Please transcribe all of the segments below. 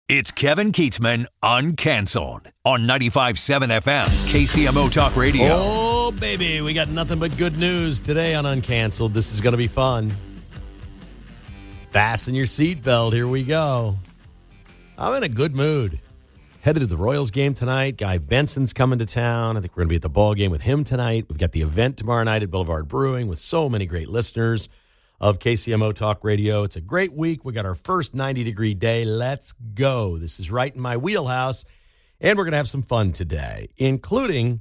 It's Kevin Keatsman Uncanceled on 95.7 FM, KCMO Talk Radio. Oh, baby, we got nothing but good news today on Uncanceled. This is going to be fun. Fasten your seatbelt. Here we go. I'm in a good mood. Headed to the Royals game tonight. Guy Benson's coming to town. I think we're going to be at the ball game with him tonight. We've got the event tomorrow night at Boulevard Brewing with so many great listeners of KCMO Talk Radio. It's a great week. We got our first 90-degree day. Let's go. This is right in my wheelhouse, and we're going to have some fun today, including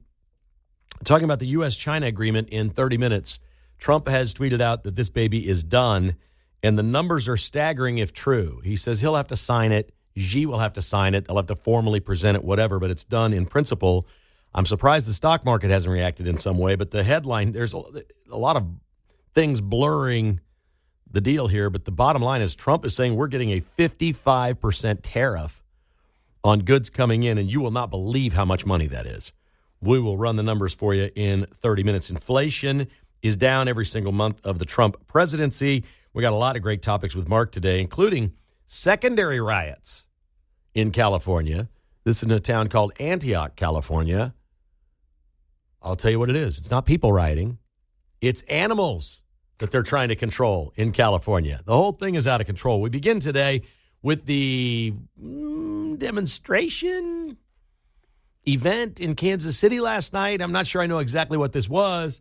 talking about the U.S.-China agreement in 30 minutes. Trump has tweeted out that this baby is done, and the numbers are staggering if true. He says he'll have to sign it. Xi will have to sign it. They'll have to formally present it, whatever, but it's done in principle. I'm surprised the stock market hasn't reacted in some way, but the headline, there's a lot of things blurring the deal here, but the bottom line is Trump is saying we're getting a 55% tariff on goods coming in, and you will not believe how much money that is. We will run the numbers for you in 30 minutes. Inflation is down every single month of the Trump presidency. We got a lot of great topics with Mark today, including secondary riots in California. This is in a town called Antioch, California. I'll tell you what it is. It's not people rioting. It's animals that they're trying to control in California. The whole thing is out of control. We begin today with the demonstration event in Kansas City last night. I'm not sure I know exactly what this was.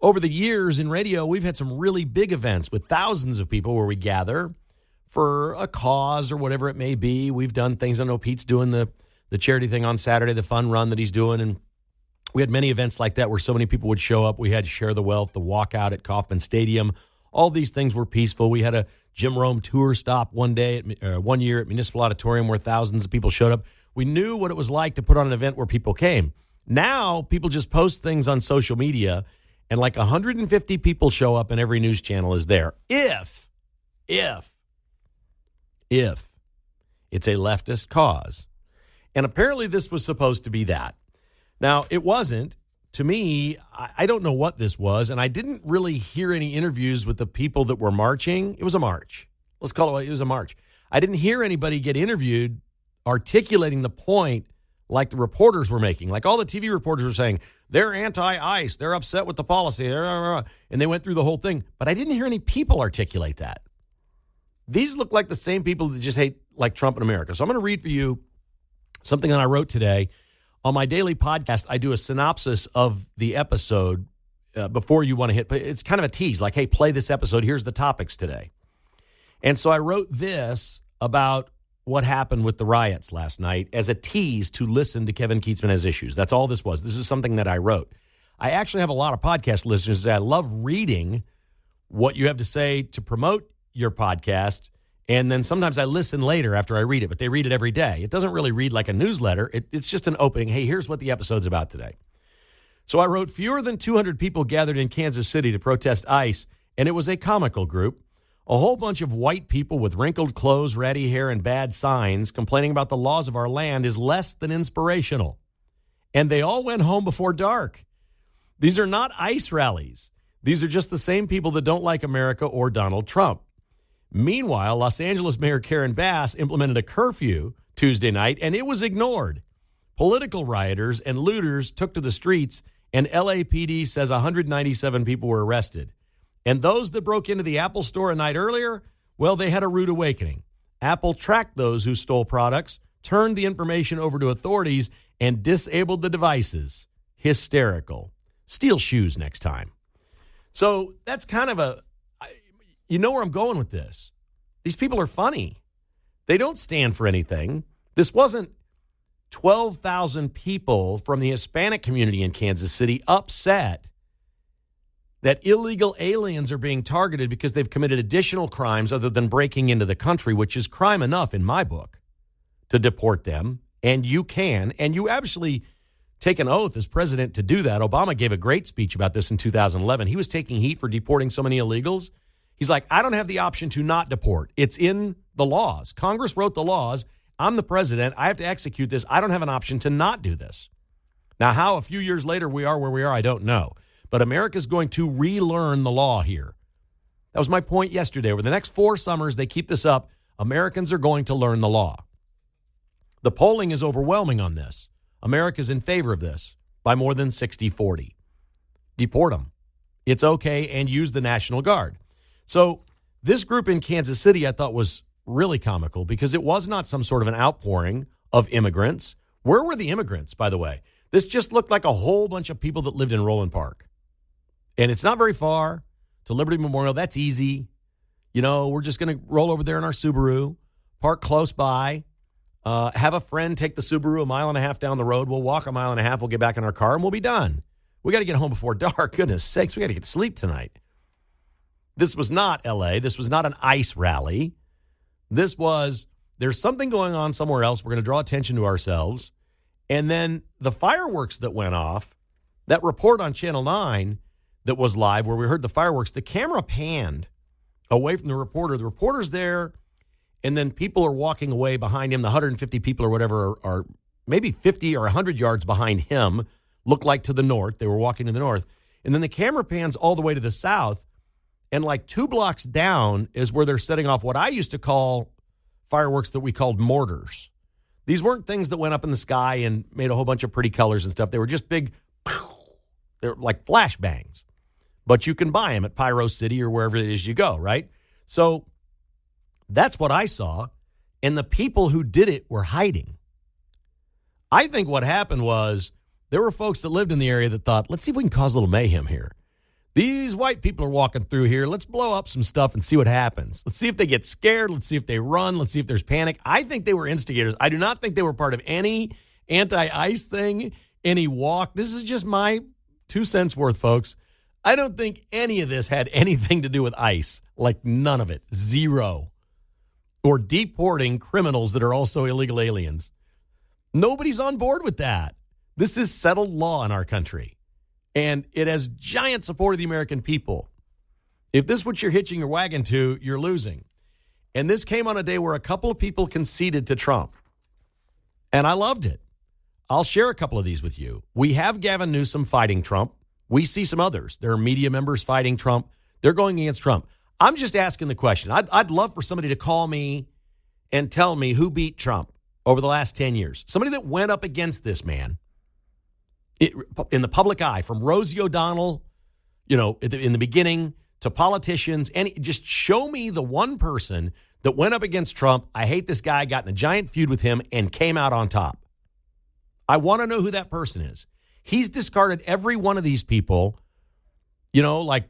Over the years in radio, we've had some really big events with thousands of people where we gather for a cause or whatever it may be. We've done things. I know Pete's doing the charity thing on Saturday, the fun run that he's doing, and we had many events like that where so many people would show up. We had Share the Wealth, the walkout at Kauffman Stadium. All these things were peaceful. We had a Jim Rome tour stop one year at Municipal Auditorium where thousands of people showed up. We knew what it was like to put on an event where people came. Now people just post things on social media, and like 150 people show up and every news channel is there. If it's a leftist cause. And apparently this was supposed to be that. Now, it wasn't. To me, I don't know what this was, and I didn't really hear any interviews with the people that were marching. It was a march. Let's call it what it was, a march. I didn't hear anybody get interviewed articulating the point like the reporters were making. Like all the TV reporters were saying, they're anti-ICE, they're upset with the policy, and they went through the whole thing. But I didn't hear any people articulate that. These look like the same people that just hate like Trump in America. So I'm going to read for you something that I wrote today. On my daily podcast, I do a synopsis of the episode before you want to hit. It's kind of a tease, like, hey, play this episode. Here's the topics today. And so I wrote this about what happened with the riots last night as a tease to listen to Kevin Keatsman Has Issues. That's all this was. This is something that I wrote. I actually have a lot of podcast listeners that I love reading what you have to say to promote your podcast. And then sometimes I listen later after I read it, but they read it every day. It doesn't really read like a newsletter. It's just an opening. Hey, here's what the episode's about today. So I wrote, fewer than 200 people gathered in Kansas City to protest ICE, and it was a comical group. A whole bunch of white people with wrinkled clothes, ratty hair, and bad signs complaining about the laws of our land is less than inspirational. And they all went home before dark. These are not ICE rallies. These are just the same people that don't like America or Donald Trump. Meanwhile, Los Angeles Mayor Karen Bass implemented a curfew Tuesday night, and it was ignored. Political rioters and looters took to the streets, and LAPD says 197 people were arrested. And those that broke into the Apple store a night earlier, well, they had a rude awakening. Apple tracked those who stole products, turned the information over to authorities, and disabled the devices. Hysterical. Steal shoes next time. So that's kind of you know where I'm going with this. These people are funny. They don't stand for anything. This wasn't 12,000 people from the Hispanic community in Kansas City upset that illegal aliens are being targeted because they've committed additional crimes other than breaking into the country, which is crime enough in my book to deport them. And you can, and you actually take an oath as president to do that. Obama gave a great speech about this in 2011. He was taking heat for deporting so many illegals. He's like, I don't have the option to not deport. It's in the laws. Congress wrote the laws. I'm the president. I have to execute this. I don't have an option to not do this. Now, how a few years later we are where we are, I don't know. But America's going to relearn the law here. That was my point yesterday. Over the next 4 summers, they keep this up. Americans are going to learn the law. The polling is overwhelming on this. America's in favor of this by more than 60-40. Deport them. It's okay, and use the National Guard. So this group in Kansas City I thought was really comical because it was not some sort of an outpouring of immigrants. Where were the immigrants, by the way? This just looked like a whole bunch of people that lived in Roland Park. And it's not very far to Liberty Memorial. That's easy. You know, we're just going to roll over there in our Subaru, park close by, have a friend take the Subaru a mile and a half down the road. We'll walk a mile and a half. We'll get back in our car, and we'll be done. We got to get home before dark. Goodness sakes, we got to get sleep tonight. This was not L.A. This was not an ICE rally. This was, there's something going on somewhere else. We're going to draw attention to ourselves. And then the fireworks that went off, that report on Channel 9 that was live where we heard the fireworks, the camera panned away from the reporter. The reporter's there, and then people are walking away behind him. The 150 people or whatever are maybe 50 or 100 yards behind him, look like to the north. They were walking to the north. And then the camera pans all the way to the south, and like 2 blocks down is where they're setting off what I used to call fireworks that we called mortars. These weren't things that went up in the sky and made a whole bunch of pretty colors and stuff. They were just big, they were like flashbangs. But you can buy them at Pyro City or wherever it is you go, right? So that's what I saw, and the people who did it were hiding. I think what happened was there were folks that lived in the area that thought, let's see if we can cause a little mayhem here. These white people are walking through here. Let's blow up some stuff and see what happens. Let's see if they get scared. Let's see if they run. Let's see if there's panic. I think they were instigators. I do not think they were part of any anti-ICE thing, any walk. This is just my 2 cents worth, folks. I don't think any of this had anything to do with ICE. Like none of it. Zero. Or deporting criminals that are also illegal aliens. Nobody's on board with that. This is settled law in our country. And it has giant support of the American people. If this is what you're hitching your wagon to, you're losing. And this came on a day where a couple of people conceded to Trump. And I loved it. I'll share a couple of these with you. We have Gavin Newsom fighting Trump. We see some others. There are media members fighting Trump. They're going against Trump. I'm just asking the question. I'd love for somebody to call me and tell me who beat Trump over the last 10 years. Somebody that went up against this man. In the public eye, from Rosie O'Donnell, in the beginning to politicians, and just show me the one person that went up against Trump. I hate this guy, got in a giant feud with him, and came out on top. I want to know who that person is. He's discarded every one of these people, like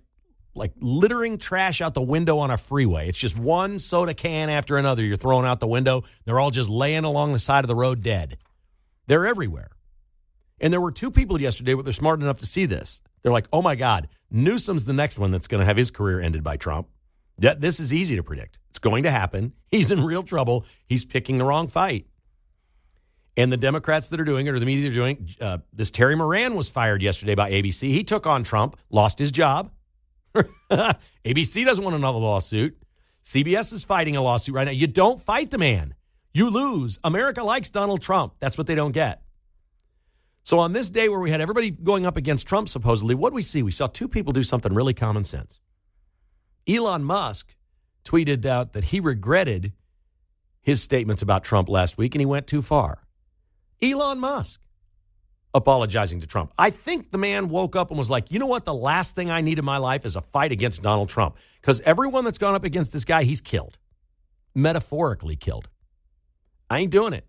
littering trash out the window on a freeway. It's just one soda can after another you're throwing out the window. They're all just laying along the side of the road dead. They're everywhere. And there were 2 people yesterday that were smart enough to see this. They're like, oh, my God, Newsom's the next one that's going to have his career ended by Trump. Yeah, this is easy to predict. It's going to happen. He's in real trouble. He's picking the wrong fight. And the Democrats that are doing it, or the media that are doing it, this Terry Moran was fired yesterday by ABC. He took on Trump, lost his job. ABC doesn't want another lawsuit. CBS is fighting a lawsuit right now. You don't fight the man. You lose. America likes Donald Trump. That's what they don't get. So on this day where we had everybody going up against Trump, supposedly, what did we see? We saw 2 people do something really common sense. Elon Musk tweeted out that he regretted his statements about Trump last week, and he went too far. Elon Musk apologizing to Trump. I think the man woke up and was like, you know what? The last thing I need in my life is a fight against Donald Trump, because everyone that's gone up against this guy, he's killed. Metaphorically killed. I ain't doing it.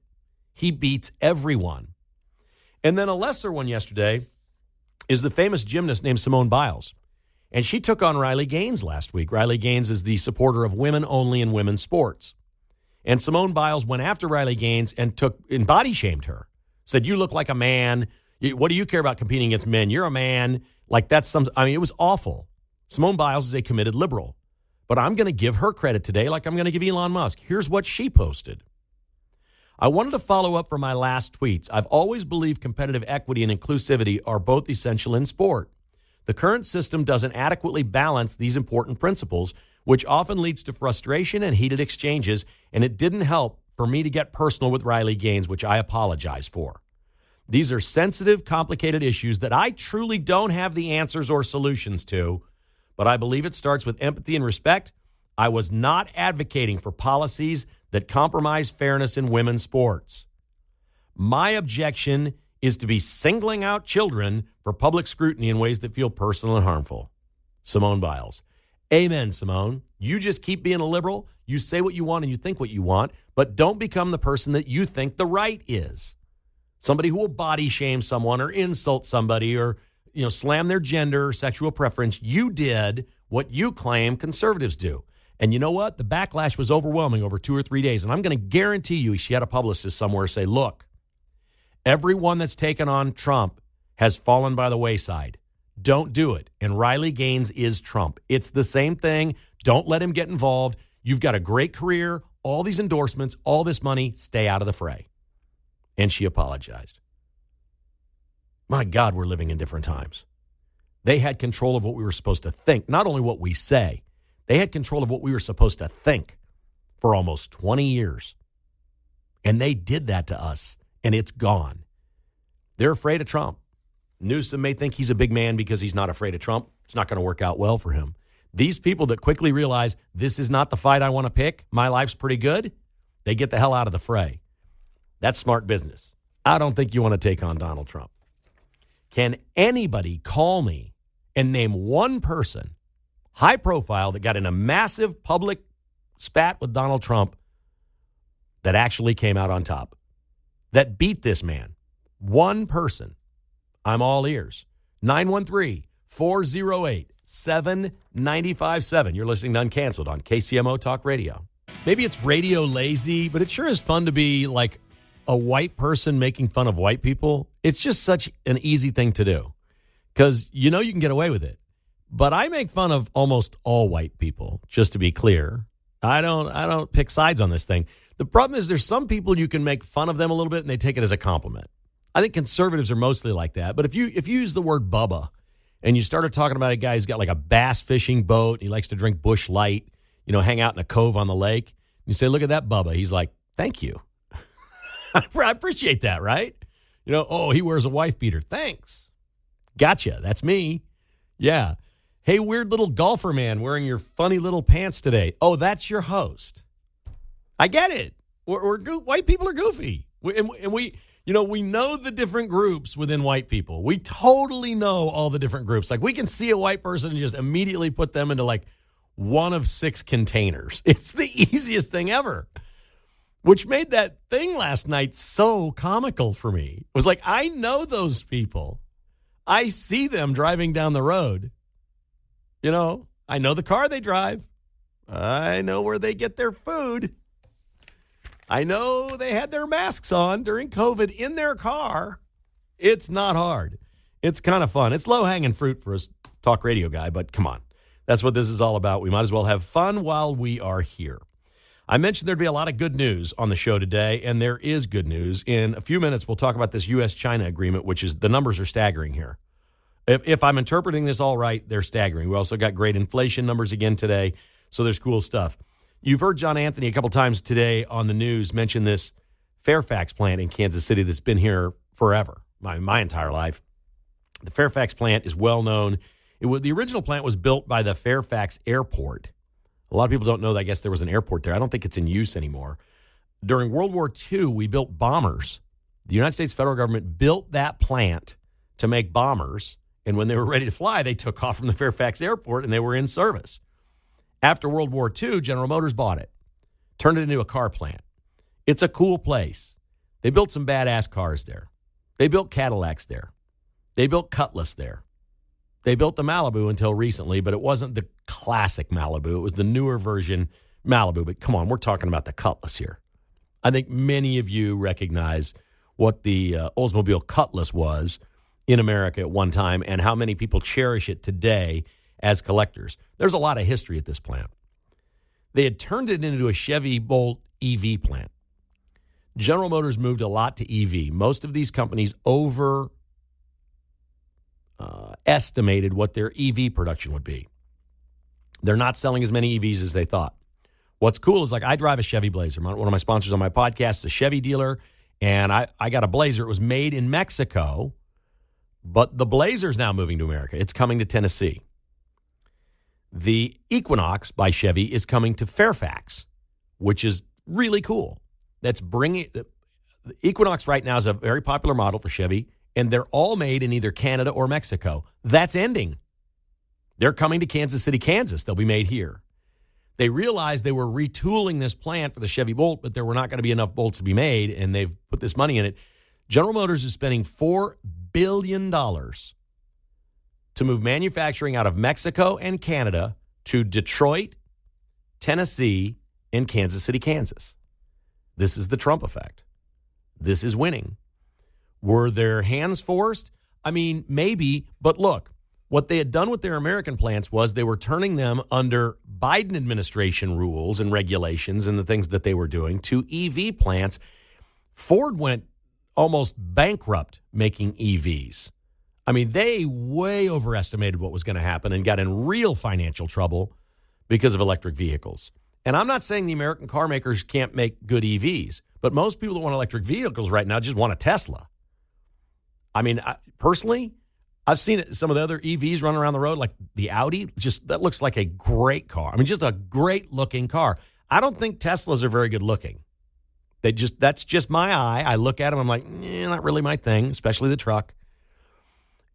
He beats everyone. And then a lesser one yesterday is the famous gymnast named Simone Biles. And she took on Riley Gaines last week. Riley Gaines is the supporter of women only in women's sports. And Simone Biles went after Riley Gaines and body shamed her. Said, you look like a man. What do you care about competing against men? You're a man. It was awful. Simone Biles is a committed liberal. But I'm going to give her credit today like I'm going to give Elon Musk. Here's what she posted. I wanted to follow up for my last tweets. I've always believed competitive equity and inclusivity are both essential in sport. The current system doesn't adequately balance these important principles, which often leads to frustration and heated exchanges, and it didn't help for me to get personal with Riley Gaines, which I apologize for. These are sensitive, complicated issues that I truly don't have the answers or solutions to, but I believe it starts with empathy and respect. I was not advocating for policies that compromise fairness in women's sports. My objection is to be singling out children for public scrutiny in ways that feel personal and harmful. Simone Biles. Amen, Simone. You just keep being a liberal. You say what you want and you think what you want, but don't become the person that you think the right is. Somebody who will body shame someone or insult somebody or, slam their gender or sexual preference. You did what you claim conservatives do. And you know what? The backlash was overwhelming over 2 or 3 days. And I'm going to guarantee you she had a publicist somewhere say, look, everyone that's taken on Trump has fallen by the wayside. Don't do it. And Riley Gaines is Trump. It's the same thing. Don't let him get involved. You've got a great career, all these endorsements, all this money. Stay out of the fray. And she apologized. My God, we're living in different times. They had control of what we were supposed to think, not only what we say. They had control of what we were supposed to think for almost 20 years. And they did that to us, and it's gone. They're afraid of Trump. Newsom may think he's a big man because he's not afraid of Trump. It's not going to work out well for him. These people that quickly realize this is not the fight I want to pick, my life's pretty good, they get the hell out of the fray. That's smart business. I don't think you want to take on Donald Trump. Can anybody call me and name one person, high profile, that got in a massive public spat with Donald Trump that actually came out on top, that beat this man? One person. I'm all ears. 913-408-7957. You're listening to Uncanceled on KCMO Talk Radio. Maybe it's radio lazy, but it sure is fun to be like a white person making fun of white people. It's just such an easy thing to do because you can get away with it. But I make fun of almost all white people, just to be clear. I don't pick sides on this thing. The problem is there's some people you can make fun of them a little bit and they take it as a compliment. I think conservatives are mostly like that. But if you use the word Bubba and you started talking about a guy who's got like a bass fishing boat, he likes to drink Busch Light, hang out in a cove on the lake, you say, look at that Bubba. He's like, thank you. I appreciate that, right? He wears a wife beater. Thanks. Gotcha. That's me. Yeah. Hey, weird little golfer man wearing your funny little pants today. Oh, that's your host. I get it. White people are goofy. We know the different groups within white people. We totally know all the different groups. Like we can see a white person and just immediately put them into like one of 6 containers. It's the easiest thing ever. Which made that thing last night so comical for me. It was like, I know those people. I see them driving down the road. I know the car they drive. I know where they get their food. I know they had their masks on during COVID in their car. It's not hard. It's kind of fun. It's low-hanging fruit for a talk radio guy, but come on. That's what this is all about. We might as well have fun while we are here. I mentioned there'd be a lot of good news on the show today, and there is good news. In a few minutes, we'll talk about this U.S.-China agreement, which is the numbers are staggering here. If I'm interpreting this all right, they're staggering. We also got great inflation numbers again today, so there's cool stuff. You've heard John Anthony a couple times today on the news mention this Fairfax plant in Kansas City that's been here forever, my entire life. The Fairfax plant is well known. The original plant was built by the Fairfax Airport. A lot of people don't know that. I guess there was an airport there. I don't think it's in use anymore. During World War II, we built bombers. The United States federal government built that plant to make bombers. And when they were ready to fly, they took off from the Fairfax Airport and they were in service. After World War II, General Motors bought it, turned it into a car plant. It's a cool place. They built some badass cars there. They built Cadillacs there. They built Cutlass there. They built the Malibu until recently, but it wasn't the classic Malibu. It was the newer version Malibu. But come on, we're talking about the Cutlass here. I think many of you recognize what the Oldsmobile Cutlass was in America at one time and how many people cherish it today as collectors. There's a lot of history at this plant. They had turned it into a Chevy Bolt EV plant. General Motors moved a lot to EV. Most of these companies estimated what their EV production would be. They're not selling as many EVs as they thought. What's cool is, like, I drive a Chevy Blazer. One of my sponsors on my podcast is a Chevy dealer, and I got a Blazer. It was made in Mexico, but the Blazer's now moving to America. It's coming to Tennessee. The Equinox by Chevy is coming to Fairfax, which is really cool. That's bringing the Equinox right now is a very popular model for Chevy, and they're all made in either Canada or Mexico. That's ending. They're coming to Kansas City, Kansas. They'll be made here. They realized they were retooling this plant for the Chevy Bolt, but there were not going to be enough Bolts to be made, and they've put this money in it. General Motors is spending $4 billion to move manufacturing out of Mexico and Canada to Detroit, Tennessee, and Kansas City, Kansas. This is the Trump effect. This is winning. Were their hands forced? I mean, maybe, but look, what they had done with their American plants was they were turning them under Biden administration rules and regulations and the things that they were doing to EV plants. Ford went almost bankrupt making EVs. I mean, they way overestimated what was going to happen and got in real financial trouble because of electric vehicles. And I'm not saying the American car makers can't make good EVs, but most people that want electric vehicles right now just want a Tesla. I mean, personally, I've seen some of the other EVs running around the road, like the Audi. That looks like a great car. I mean, just a great looking car. I don't think Teslas are very good looking. That's just my eye. I look at them, I'm like, not really my thing, especially the truck.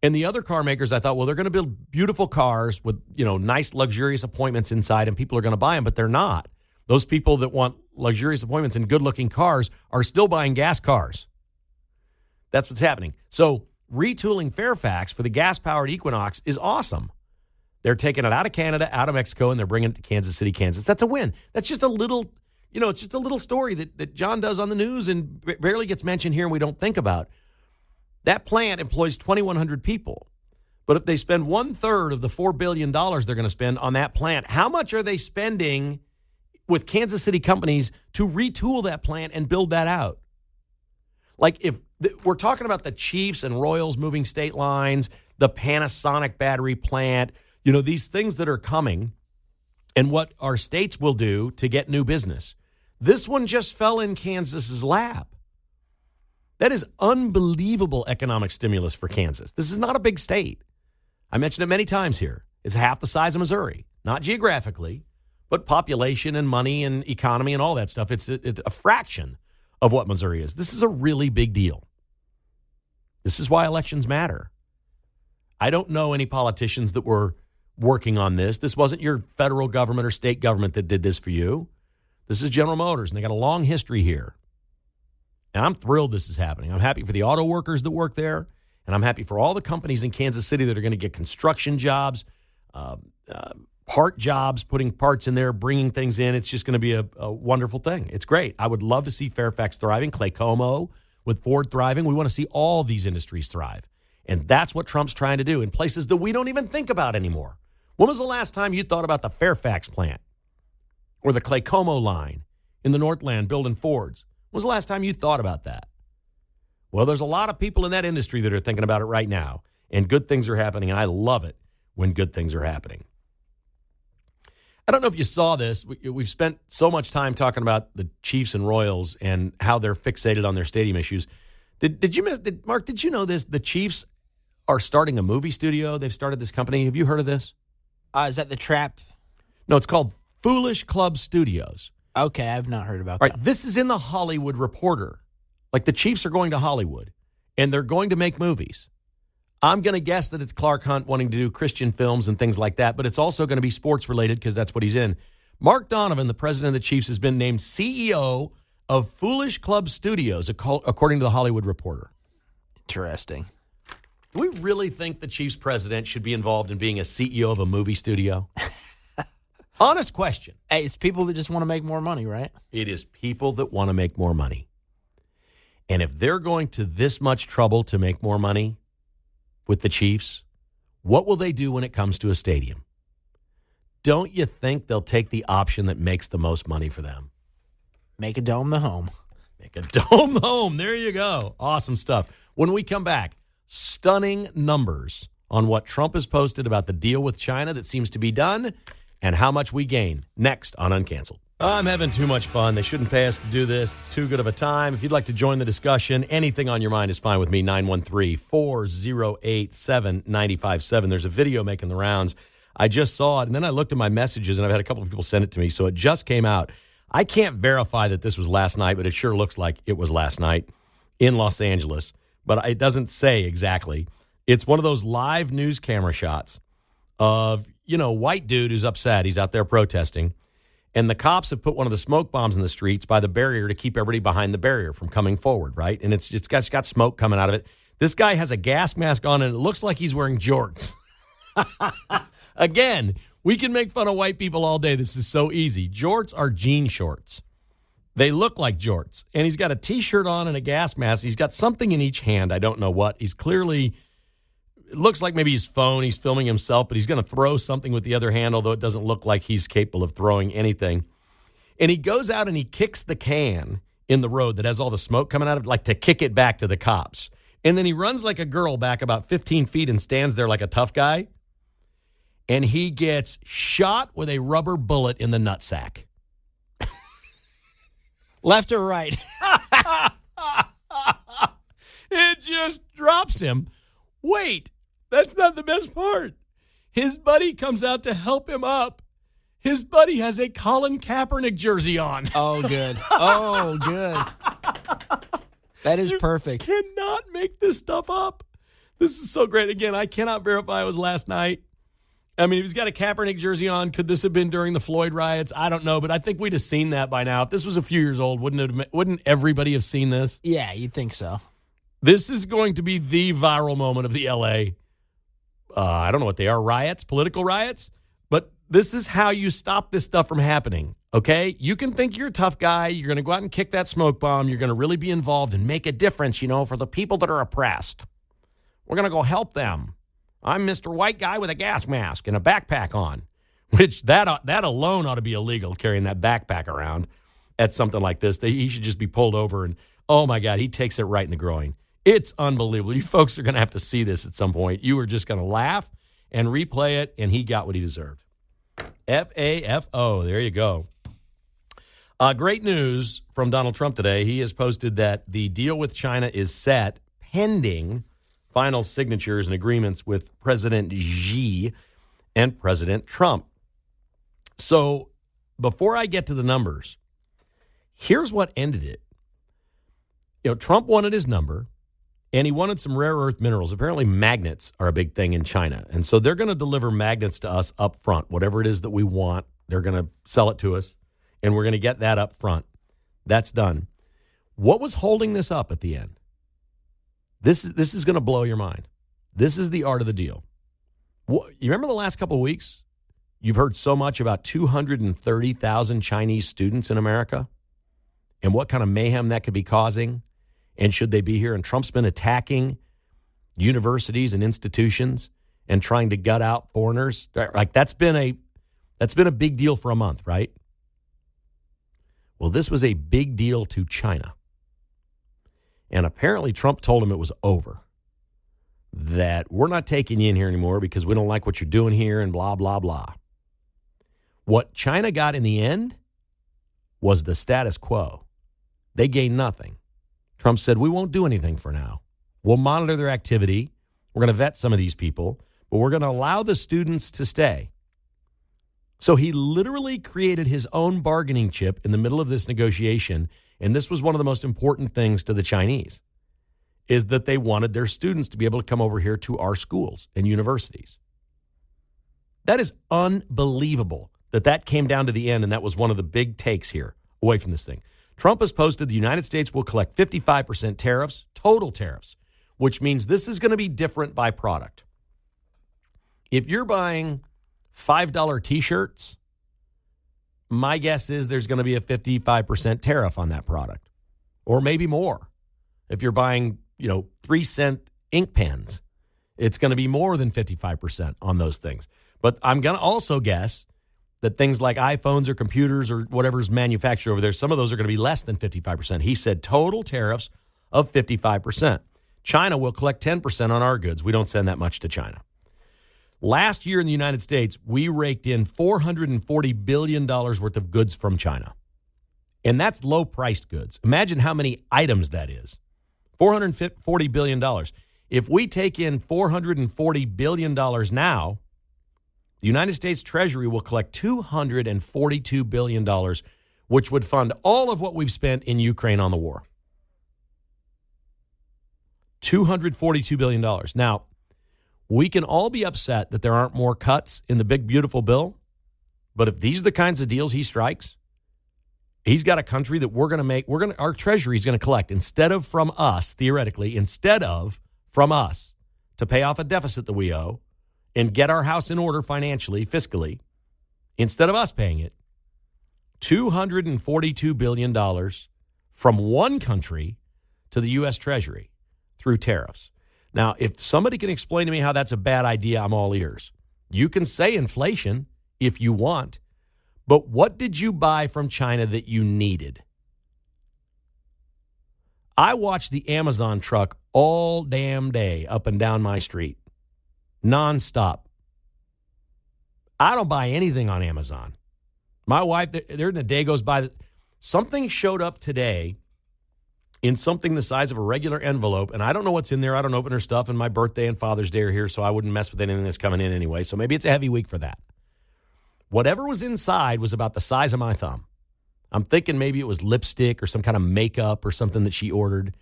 And the other car makers, I thought, well, they're going to build beautiful cars with, nice luxurious appointments inside, and people are going to buy them, but they're not. Those people that want luxurious appointments and good looking cars are still buying gas cars. That's what's happening. So retooling Fairfax for the gas-powered Equinox is awesome. They're taking it out of Canada, out of Mexico, and they're bringing it to Kansas City, Kansas. That's a win. That's just a little, it's just a little story that John does on the news and barely gets mentioned here and we don't think about. That plant employs 2,100 people. But if they spend 1/3 of the $4 billion they're going to spend on that plant, how much are they spending with Kansas City companies to retool that plant and build that out? Like if we're talking about the Chiefs and Royals moving state lines, the Panasonic battery plant, these things that are coming and what our states will do to get new business. This one just fell in Kansas's lap. That is unbelievable economic stimulus for Kansas. This is not a big state. I mentioned it many times here. It's half the size of Missouri, not geographically, but population and money and economy and all that stuff. It's a fraction of what Missouri is. This is a really big deal. This is why elections matter. I don't know any politicians that were working on this. This wasn't your federal government or state government that did this for you. This is General Motors, and they got a long history here. And I'm thrilled this is happening. I'm happy for the auto workers that work there, and I'm happy for all the companies in Kansas City that are going to get construction jobs, part jobs, putting parts in there, bringing things in. It's just going to be a wonderful thing. It's great. I would love to see Fairfax thriving, Claycomo with Ford thriving. We want to see all these industries thrive. And that's what Trump's trying to do in places that we don't even think about anymore. When was the last time you thought about the Fairfax plant or the Claycomo line in the Northland building Fords? When was the last time you thought about that? Well, there's a lot of people in that industry that are thinking about it right now, and good things are happening, and I love it when good things are happening. I don't know if you saw this. We've spent so much time talking about the Chiefs and Royals and how they're fixated on their stadium issues. Mark, did you know this? The Chiefs are starting a movie studio. They've started this company. Have you heard of this? Is that the Trap? No, it's called Foolish Club Studios. Okay, I've not heard about All that. right, this is in the Hollywood Reporter. Like the Chiefs are going to Hollywood, and they're going to make movies. I'm going to guess that it's Clark Hunt wanting to do Christian films and things like that, but it's also going to be sports related because that's what he's in. Mark Donovan, the president of the Chiefs, has been named CEO of Foolish Club Studios, according to the Hollywood Reporter. Interesting. Do we really think the Chiefs president should be involved in being a CEO of a movie studio? Honest question. Hey, it's people that just want to make more money, right? It is people that want to make more money. And if they're going to this much trouble to make more money with the Chiefs, what will they do when it comes to a stadium? Don't you think they'll take the option that makes the most money for them? Make a dome the home. Make a dome the home. There you go. Awesome stuff. When we come back, stunning numbers on what Trump has posted about the deal with China that seems to be done and how much we gain. Next on Uncanceled. I'm having too much fun. They shouldn't pay us to do this. It's too good of a time. If you'd like to join the discussion, anything on your mind is fine with me. 913-408-7957. There's a video making the rounds. I just saw it, and then I looked at my messages, and I've had a couple of people send it to me, so it just came out. I can't verify that this was last night, but it sure looks like it was last night. in Los Angeles, but it doesn't say exactly. It's one of those live news camera shots of, white dude who's upset. He's out there protesting. And the cops have put one of the smoke bombs in the streets by the barrier to keep everybody behind the barrier from coming forward, right? And it's got smoke coming out of it. This guy has a gas mask on, and it looks like he's wearing jorts. Again, we can make fun of white people all day. This is so easy. Jorts are jean shorts. They look like jorts. And he's got a T-shirt on and a gas mask. He's got something in each hand. I don't know what. He's clearly, it looks like maybe his phone. He's filming himself, but he's going to throw something with the other hand, although it doesn't look like he's capable of throwing anything. And he goes out and he kicks the can in the road that has all the smoke coming out of it, like to kick it back to the cops. And then he runs like a girl back about 15 feet and stands there like a tough guy. And he gets shot with a rubber bullet in the nutsack. Left or right? It just drops him. Wait, that's not the best part. His buddy comes out to help him up. His buddy has a Colin Kaepernick jersey on. Oh, good. Oh, good. That is perfect. You cannot make this stuff up. This is so great. Again, I cannot verify it was last night. I mean, if he's got a Kaepernick jersey on, could this have been during the Floyd riots? I don't know, but I think we'd have seen that by now. If this was a few years old, wouldn't everybody have seen this? Yeah, you'd think so. This is going to be the viral moment of the L.A. I don't know what they are, riots, political riots, but this is how you stop this stuff from happening, okay? You can think you're a tough guy. You're going to go out and kick that smoke bomb. You're going to really be involved and make a difference, for the people that are oppressed. We're going to go help them. I'm Mr. White Guy with a gas mask and a backpack on, which that alone ought to be illegal, carrying that backpack around at something like this. He should just be pulled over and, oh, my God, he takes it right in the groin. It's unbelievable. You folks are going to have to see this at some point. You are just going to laugh and replay it, and he got what he deserved. FAFO. There you go. Great news from Donald Trump today. He has posted that the deal with China is set pending final signatures and agreements with President Xi and President Trump. So before I get to the numbers, here's what ended it. Trump wanted his number, and he wanted some rare earth minerals. Apparently magnets are a big thing in China. And so they're going to deliver magnets to us up front. Whatever it is that we want, they're going to sell it to us, and we're going to get that up front. That's done. What was holding this up at the end? This is going to blow your mind. This is the art of the deal. You remember the last couple of weeks? You've heard so much about 230,000 Chinese students in America and what kind of mayhem that could be causing. And should they be here? And Trump's been attacking universities and institutions and trying to gut out foreigners. Like that's been a big deal for a month, right? Well, this was a big deal to China. And apparently Trump told him it was over, that we're not taking you in here anymore because we don't like what you're doing here and blah, blah, blah. What China got in the end was the status quo. They gained nothing. Trump said, we won't do anything for now. We'll monitor their activity. We're going to vet some of these people, but we're going to allow the students to stay. So he literally created his own bargaining chip in the middle of this negotiation. And this was one of the most important things to the Chinese, is that they wanted their students to be able to come over here to our schools and universities. That is unbelievable that came down to the end, and that was one of the big takes here away from this thing. Trump has posted the United States will collect 55% tariffs, total tariffs, which means this is going to be different by product. If you're buying $5 T-shirts, my guess is there's going to be a 55% tariff on that product, or maybe more. If you're buying, 3-cent ink pens, it's going to be more than 55% on those things. But I'm going to also guess that things like iPhones or computers or whatever's manufactured over there, some of those are going to be less than 55%. He said total tariffs of 55%. China will collect 10% on our goods. We don't send that much to China. Last year in the United States, we raked in $440 billion worth of goods from China. And that's low-priced goods. Imagine how many items that is. $440 billion. If we take in $440 billion now, the United States Treasury will collect $242 billion, which would fund all of what we've spent in Ukraine on the war. $242 billion. Now, we can all be upset that there aren't more cuts in the big, beautiful bill. But if these are the kinds of deals he strikes, he's got a country that our Treasury is going to collect instead of from us, theoretically, from us to pay off a deficit that we owe and get our house in order financially, fiscally, instead of us paying it, $242 billion from one country to the U.S. Treasury through tariffs. Now, if somebody can explain to me how that's a bad idea, I'm all ears. You can say inflation if you want, but what did you buy from China that you needed? I watched the Amazon truck all damn day up and down my street, nonstop. I don't buy anything on Amazon. My wife, there in a day goes by, something showed up today in something the size of a regular envelope, and I don't know what's in there. I don't open her stuff, and my birthday and Father's Day are here, so I wouldn't mess with anything that's coming in anyway. So maybe it's a heavy week for that. Whatever was inside was about the size of my thumb. I'm thinking maybe it was lipstick or some kind of makeup or something that she ordered,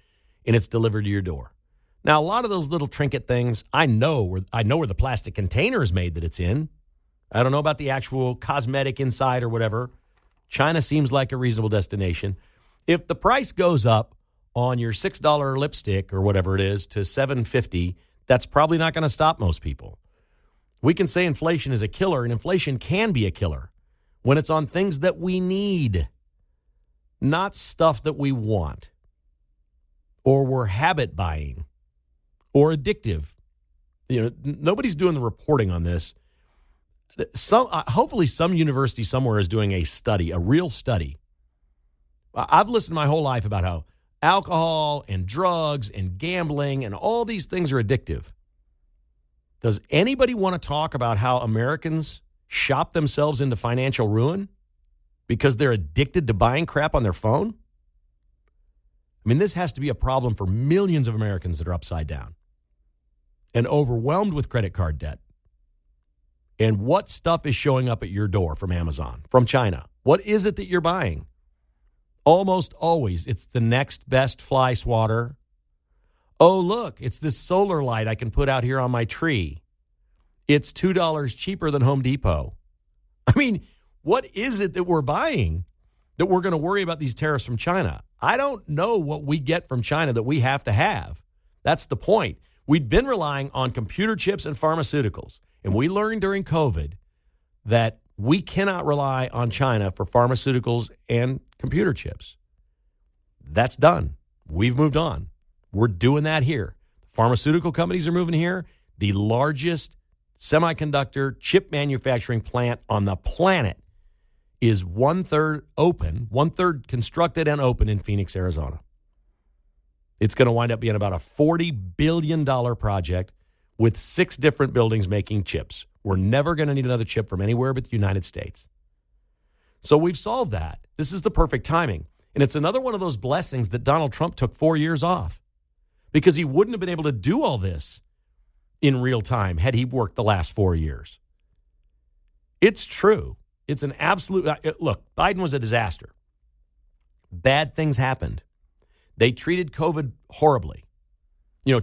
and it's delivered to your door. Now, a lot of those little trinket things, I know where the plastic container is made that it's in. I don't know about the actual cosmetic inside or whatever. China seems like a reasonable destination. If the price goes up on your $6 lipstick or whatever it is to $7.50, that's probably not going to stop most people. We can say inflation is a killer, and inflation can be a killer when it's on things that we need, not stuff that we want, or we're habit buying, or addictive. Nobody's doing the reporting on this. Hopefully some university somewhere is doing a study, a real study. I've listened my whole life about how alcohol and drugs and gambling and all these things are addictive. Does anybody want to talk about how Americans shop themselves into financial ruin because they're addicted to buying crap on their phone? I mean, this has to be a problem for millions of Americans that are upside down and overwhelmed with credit card debt. And what stuff is showing up at your door from Amazon, from China? What is it that you're buying? Almost always, it's the next best fly swatter. Oh, look, it's this solar light I can put out here on my tree. It's $2 cheaper than Home Depot. I mean, what is it that we're buying that we're going to worry about these tariffs from China? I don't know what we get from China that we have to have. That's the point. We'd been relying on computer chips and pharmaceuticals. And we learned during COVID that we cannot rely on China for pharmaceuticals and computer chips. That's done. We've moved on. We're doing that here. Pharmaceutical companies are moving here. The largest semiconductor chip manufacturing plant on the planet is one-third constructed and open in Phoenix, Arizona. It's going to wind up being about a $40 billion project with 6 different buildings making chips. We're never going to need another chip from anywhere but the United States. So we've solved that. This is the perfect timing. And it's another one of those blessings that Donald Trump took 4 years off because he wouldn't have been able to do all this in real time had he worked the last 4 years. It's true. It's an absolute... Look, Biden was a disaster. Bad things happened. They treated COVID horribly.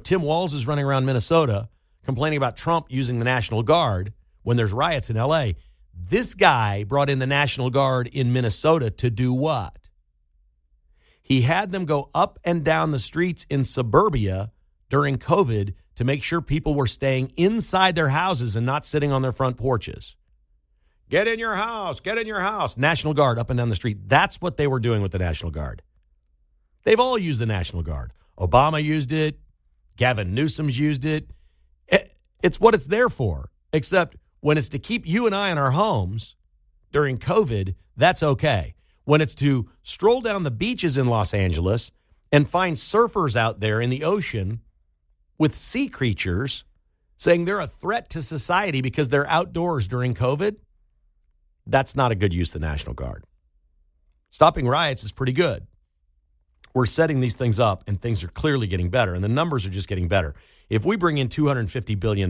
Tim Walz is running around Minnesota complaining about Trump using the National Guard when there's riots in L.A. This guy brought in the National Guard in Minnesota to do what? He had them go up and down the streets in suburbia during COVID to make sure people were staying inside their houses and not sitting on their front porches. Get in your house, get in your house. National Guard up and down the street. That's what they were doing with the National Guard. They've all used the National Guard. Obama used it. Gavin Newsom's used it. It's what it's there for, except when it's to keep you and I in our homes during COVID, that's okay. When it's to stroll down the beaches in Los Angeles and find surfers out there in the ocean with sea creatures saying they're a threat to society because they're outdoors during COVID, that's not a good use of the National Guard. Stopping riots is pretty good. We're setting these things up, and things are clearly getting better, and the numbers are just getting better. If we bring in $250 billion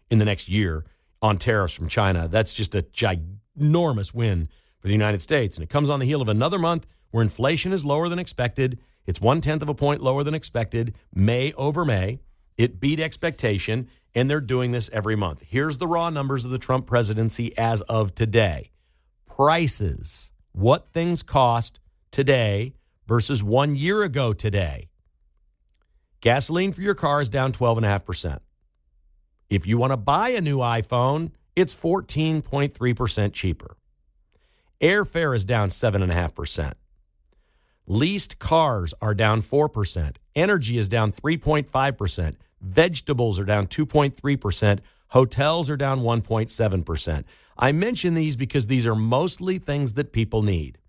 in the next year on tariffs from China, that's just a ginormous win for the United States. And it comes on the heel of another month where inflation is lower than expected It's 0.1 of a point lower than expected, May over May. It beat expectation, and they're doing this every month. Here's the raw numbers of the Trump presidency as of today. Prices, what things cost today versus 1 year ago today. Gasoline for your car is down 12.5%. If you want to buy a new iPhone, it's 14.3% cheaper. Airfare is down 7.5%. Leased cars are down 4%. Energy is down 3.5%. Vegetables are down 2.3%. Hotels are down 1.7%. I mention these because these are mostly things that people need.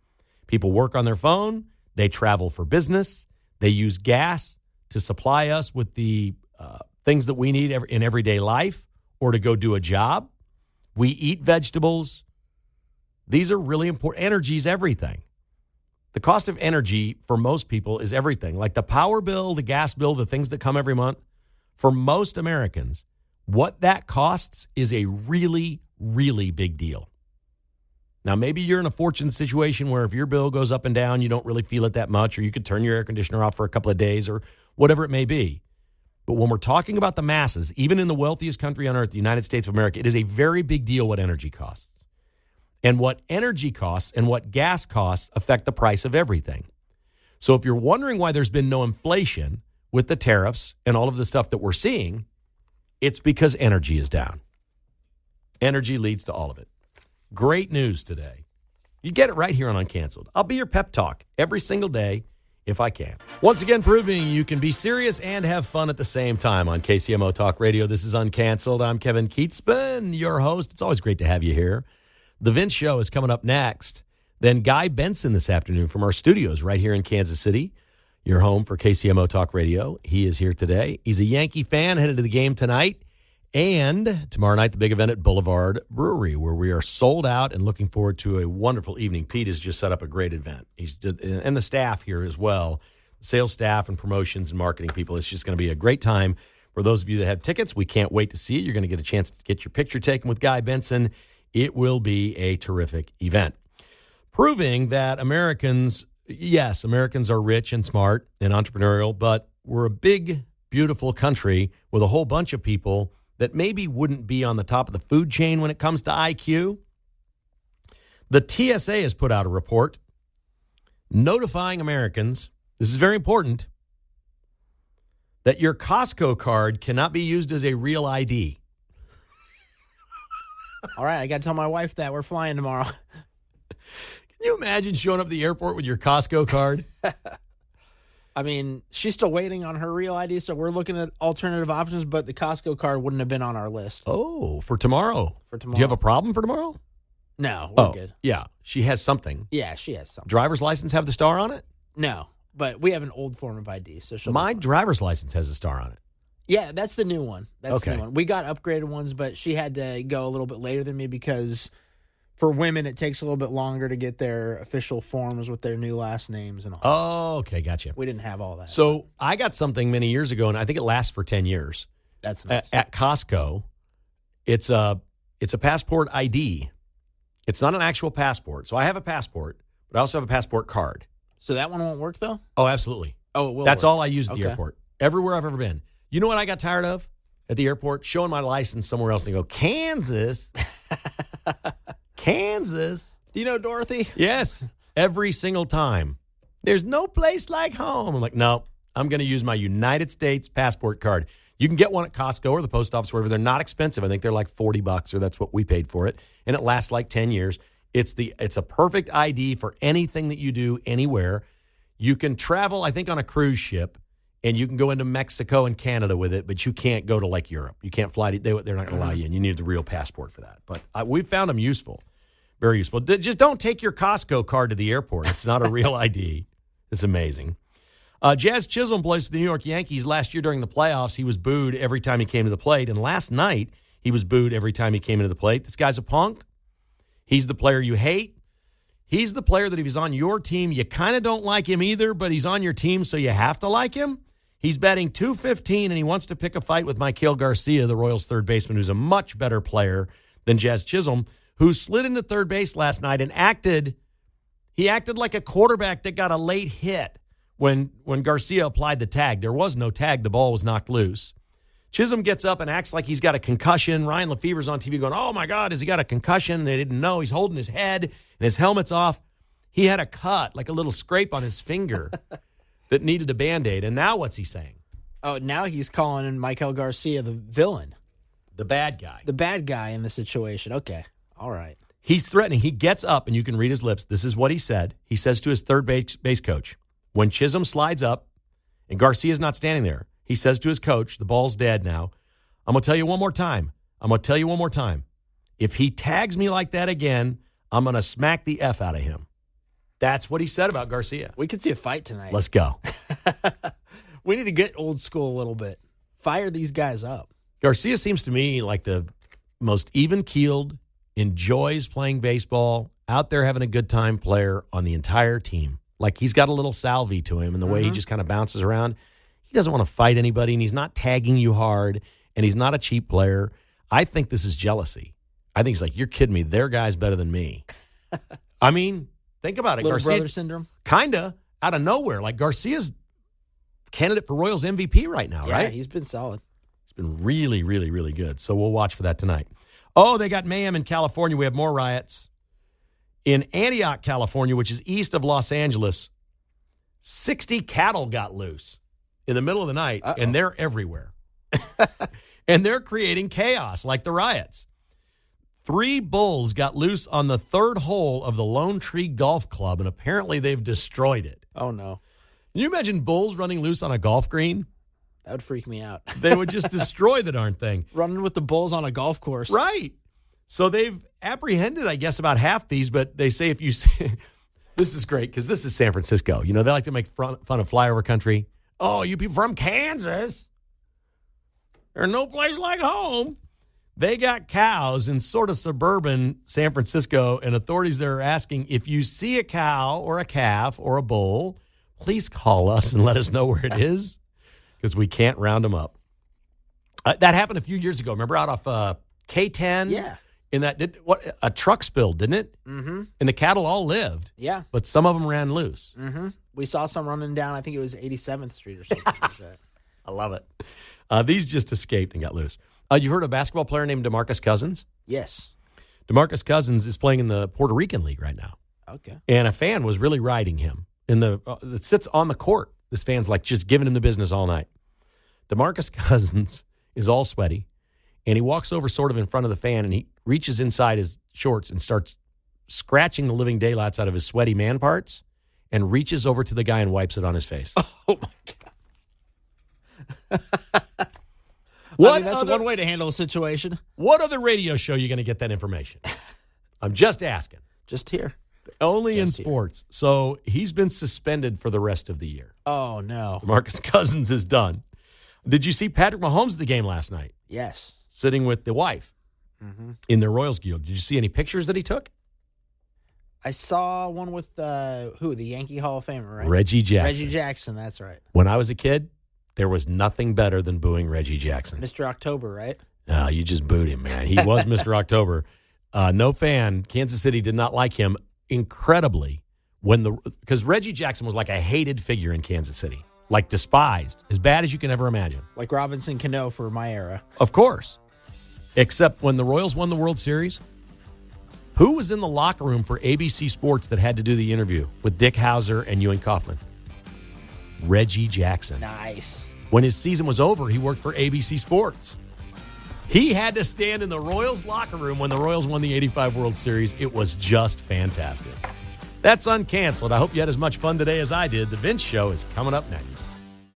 People work on their phone. They travel for business. They use gas to supply us with the things that we need in everyday life or to go do a job. We eat vegetables. These are really important. Energy is everything. The cost of energy for most people is everything. Like the power bill, the gas bill, the things that come every month. For most Americans, what that costs is a really, really big deal. Now, maybe you're in a fortunate situation where if your bill goes up and down, you don't really feel it that much, or you could turn your air conditioner off for a couple of days or whatever it may be. But when we're talking about the masses, even in the wealthiest country on earth, the United States of America, it is a very big deal what energy costs. And what energy costs and what gas costs affect the price of everything. So if you're wondering why there's been no inflation with the tariffs and all of the stuff that we're seeing, it's because energy is down. Energy leads to all of it. Great news today. You get it right here on Uncanceled. I'll be your pep talk every single day if I can. Once again, proving you can be serious and have fun at the same time on KCMO Talk Radio. This is Uncanceled. I'm Kevin Keatsman, your host. It's always great to have you here. The Vince Show is coming up next. Then Guy Benson this afternoon from our studios right here in Kansas City, your home for KCMO Talk Radio. He is here today. He's a Yankee fan, headed to the game tonight. And tomorrow night, the big event at Boulevard Brewery, where we are sold out and looking forward to a wonderful evening. Pete has just set up a great event. And the staff here as well, sales staff and promotions and marketing people. It's just going to be a great time. For those of you that have tickets, we can't wait to see you. You're going to get a chance to get your picture taken with Guy Benson. It will be a terrific event. Proving that Americans are rich and smart and entrepreneurial, but we're a big, beautiful country with a whole bunch of people that maybe wouldn't be on the top of the food chain when it comes to IQ. The TSA has put out a report notifying Americans, this is very important, that your Costco card cannot be used as a real ID. All right, I got to tell my wife that we're flying tomorrow. Can you imagine showing up at the airport with your Costco card? I mean, she's still waiting on her real ID, so we're looking at alternative options, but the Costco card wouldn't have been on our list. Oh, for tomorrow. For tomorrow. Do you have a problem for tomorrow? No, we're good. Yeah, she has something. Yeah, she has something. Driver's license have the star on it? No, but we have an old form of ID, so she'll My driver's license has a star on it. Yeah, that's the new one. That's okay. The new one. We got upgraded ones, but she had to go a little bit later than me because for women, it takes a little bit longer to get their official forms with their new last names and all. Oh, okay, gotcha. We didn't have all that. So I got something many years ago, and I think it lasts for 10 years. That's nice. At Costco. It's a passport ID. It's not an actual passport. So I have a passport, but I also have a passport card. So that one won't work, though? Oh, absolutely. Oh, it will That's work. all I use at the airport. Everywhere I've ever been. You know what I got tired of at the airport? Showing my license somewhere else and go, Kansas. Kansas. Do you know Dorothy? Yes. Every single time. There's no place like home. I'm like, no, I'm going to use my United States passport card. You can get one at Costco or the post office, wherever. They're not expensive. I think they're like $40, or that's what we paid for it. And it lasts like 10 years. It's a perfect ID for anything that you do anywhere. You can travel, I think, on a cruise ship. And you can go into Mexico and Canada with it, but you can't go to like Europe. You can't fly. They're not going to allow you in. You need the real passport for that. But we've found them useful, very useful. Just don't take your Costco card to the airport. It's not a real ID. It's amazing. Jazz Chisholm plays for the New York Yankees. Last year during the playoffs, he was booed every time he came to the plate. And last night, he was booed every time he came into the plate. This guy's a punk. He's the player you hate. He's the player that if he's on your team, you kind of don't like him either, but he's on your team, so you have to like him. He's batting .215, and he wants to pick a fight with Maikel Garcia, the Royals' third baseman, who's a much better player than Jazz Chisholm, who slid into third base last night and acted like a quarterback that got a late hit when Garcia applied the tag, there was no tag. The ball was knocked loose. Chisholm gets up and acts like he's got a concussion. Ryan Lefevre's on TV going, oh, my God, has he got a concussion? They didn't know. He's holding his head, and his helmet's off. He had a cut, like a little scrape on his finger that needed a Band-Aid. And now what's he saying? Oh, now he's calling Michael Garcia the villain. The bad guy. The bad guy in the situation. Okay. All right. He's threatening. He gets up, and you can read his lips. This is what he said. He says to his third base coach, when Chisholm slides up and Garcia's not standing there, he says to his coach, the ball's dead now, I'm going to tell you one more time. If he tags me like that again, I'm going to smack the F out of him. That's what he said about Garcia. We could see a fight tonight. Let's go. We need to get old school a little bit. Fire these guys up. Garcia seems to me like the most even-keeled, enjoys playing baseball, out there having a good time player on the entire team. Like he's got a little salvi to him in the way he just kind of bounces around. He doesn't want to fight anybody, and he's not tagging you hard, and he's not a cheap player. I think this is jealousy. I think he's like, you're kidding me. Their guy's better than me. I mean, think about it. Little Garcia, brother syndrome? Kind of out of nowhere. Like Garcia's candidate for Royals MVP right now, right? Yeah, he's been solid. He's been really, really, really good. So we'll watch for that tonight. Oh, they got mayhem in California. We have more riots. In Antioch, California, which is east of Los Angeles, 60 cattle got loose in the middle of the night, and they're everywhere. And they're creating chaos like the riots. 3 bulls got loose on the 3rd hole of the Lone Tree Golf Club, and apparently they've destroyed it. Oh, no. Can you imagine bulls running loose on a golf green? That would freak me out. They would just destroy the darn thing. Running with the bulls on a golf course. Right. So they've apprehended, I guess, about half these, but they say if you see, this is great because this is San Francisco. You know, they like to make fun of flyover country. Oh, you people from Kansas. There's no place like home. They got cows in sort of suburban San Francisco, and authorities there are asking if you see a cow or a calf or a bull, please call us and let us know where it is because we can't round them up. That happened a few years ago. Remember out off K10? Yeah. In that, a truck spilled, didn't it? Mm-hmm. And the cattle all lived. Yeah. But some of them ran loose. Mm-hmm. We saw some running down, I think it was 87th Street or something like that. I love it. These just escaped and got loose. You heard of a basketball player named DeMarcus Cousins? Yes. DeMarcus Cousins is playing in the Puerto Rican League right now. Okay. And a fan was really riding him. That sits on the court. This fan's like just giving him the business all night. DeMarcus Cousins is all sweaty. And he walks over sort of in front of the fan, and he reaches inside his shorts and starts scratching the living daylights out of his sweaty man parts and reaches over to the guy and wipes it on his face. Oh, my God. That's one way to handle a situation. What other radio show are you going to get that information? I'm just asking. Just here. Only Just in sports. So he's been suspended for the rest of the year. Oh, no. DeMarcus Cousins is done. Did you see Patrick Mahomes at the game last night? Yes. Sitting with the wife in their Royals gear. Did you see any pictures that he took? I saw one with, the Yankee Hall of Famer, right? Reggie Jackson. Reggie Jackson, that's right. When I was a kid, there was nothing better than booing Reggie Jackson. Mr. October, right? No, you just booed him, man. He was Mr. October. No fan. Kansas City did not like him incredibly because Reggie Jackson was like a hated figure in Kansas City, like despised, as bad as you can ever imagine. Like Robinson Cano for my era. Of course. Except when the Royals won the World Series, who was in the locker room for ABC Sports that had to do the interview with Dick Hauser and Ewing Kauffman? Reggie Jackson. Nice. When his season was over, he worked for ABC Sports. He had to stand in the Royals locker room when the Royals won the 85 World Series. It was just fantastic. That's Uncanceled. I hope you had as much fun today as I did. The Vince Show is coming up next.